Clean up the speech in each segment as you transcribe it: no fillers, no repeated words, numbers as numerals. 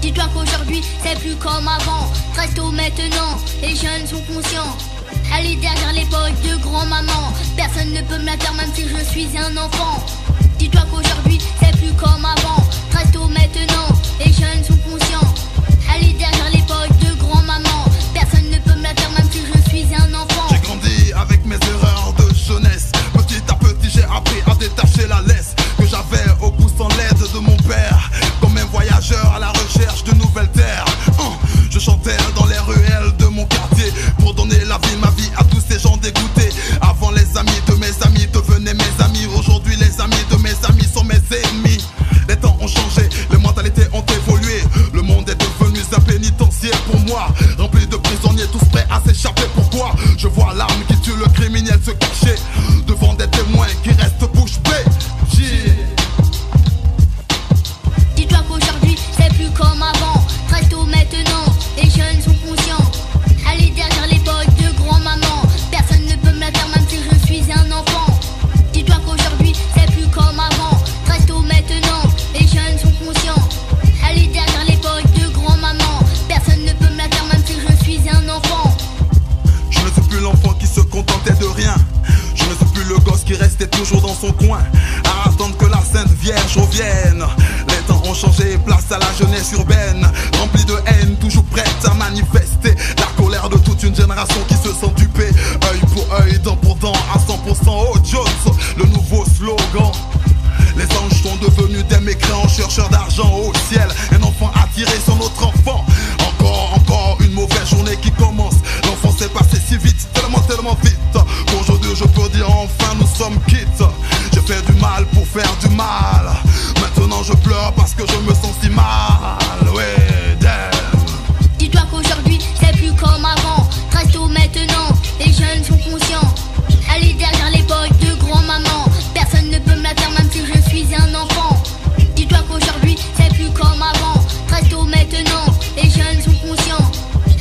Dis-toi qu'aujourd'hui c'est plus comme avant. Très tôt maintenant, les jeunes sont conscients. Elle est derrière l'époque de grand-maman. Personne ne peut me la faire même si je suis un enfant. Dis-toi qu'aujourd'hui c'est plus comme avant. Très tôt maintenant, les jeunes sont conscients. Elle est derrière l'époque de grand-maman. Personne ne peut me la faire même si je suis un enfant. J'ai grandi avec mes erreurs de jeunesse. Petit à petit j'ai appris à détacher la laisse que j'avais au bout sans l'aide de mon père. Comme un voyageur à la recherche de nouvelles terres. Je chantais dans les ruelles de mon quartier pour donner la vie, ma vie à tous ces gens dégoûtés. Avant les amis de mes amis devenaient mes amis. Aujourd'hui les amis de mes amis sont mes ennemis. Les temps ont changé, les mentalités ont évolué. Le monde est devenu un pénitencier pour moi, rempli de prisonniers tous prêts à s'échapper. Pourquoi? Je vois l'arme qui tue le criminel se cacher devant des témoins qui restent bouche bée. Dis-toi qu'aujourd'hui c'est plus comme avant. Très tôt maintenant, les jeunes sont conscients. Elle est derrière l'époque de grand-maman. Personne ne peut me la faire même si je suis un enfant. Dis-toi qu'aujourd'hui c'est plus comme avant. Très tôt maintenant, les jeunes sont conscients. Elle est derrière l'époque de grand-maman. Personne ne peut me la faire même si je suis un enfant. Je ne suis plus l'enfant qui se contentait de rien. Je ne suis plus le gosse qui restait toujours dans son coin à attendre que la Sainte Vierge revienne. Les temps ont changé, place à la jeunesse urbaine, remplie de haine, toujours prête à manifester la colère de toute une génération qui se sent dupée. Œil pour œil, dent pour dent, à 100% au Jones, le nouveau slogan. Les anges sont devenus des mécréants, chercheurs d'argent au ciel. Un enfant attiré sur notre enfant. Encore une mauvaise journée qui commence. L'enfant s'est passé si vite, tellement vite. Aujourd'hui je peux dire enfin nous sommes quittes. J'ai fait du mal pour faire du mal. Maintenant je pleure parce que je me sens si mal. Ouais, damn. Dis-toi qu'aujourd'hui c'est plus comme avant. Très tôt maintenant, les jeunes sont conscients. Elle est derrière l'époque de grand-maman. Personne ne peut me la faire même si je suis un enfant. Dis-toi qu'aujourd'hui c'est plus comme avant. Très tôt maintenant, les jeunes sont conscients.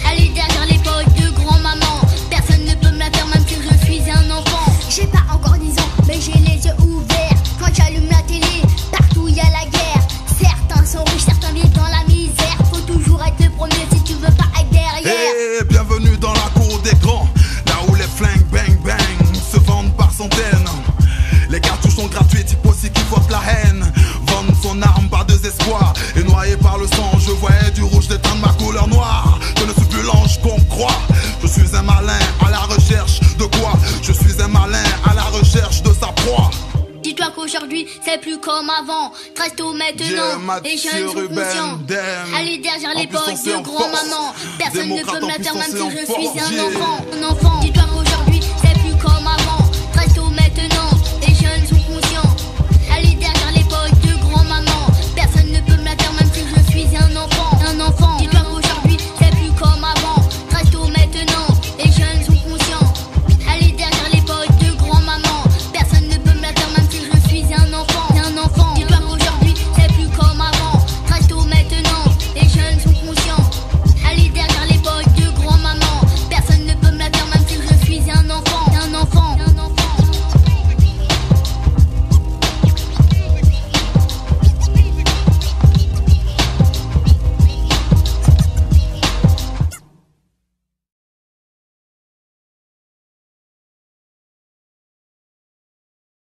Elle est derrière l'époque de grand-maman. Personne ne peut me la faire même si je suis un enfant. J'ai pas encore 10 ans, mais j'ai les yeux ouverts. Quand j'allume la télé, partout y a la guerre. Certains sont riches, certains vivent dans la misère. Faut toujours être le premier si tu veux pas être derrière. Hey, bienvenue dans la cour des grands, là où les flingues bang bang se vendent par centaines. Les cartouches sont gratuites, il aussi qui vote la haine. Vendre son arme par désespoir et noyé par le sang. Je voyais du rouge déteindre ma couleur noire. Je ne suis plus l'ange qu'on croit. Je suis un malin à la recherche de quoi? Je suis un malin à la recherche de sa proie. Dis-toi qu'aujourd'hui c'est plus comme avant. Très tôt maintenant, les jeunes sont conscients. Elle est derrière l'époque de grand-maman. Personne ne peut me la faire même si je suis un enfant.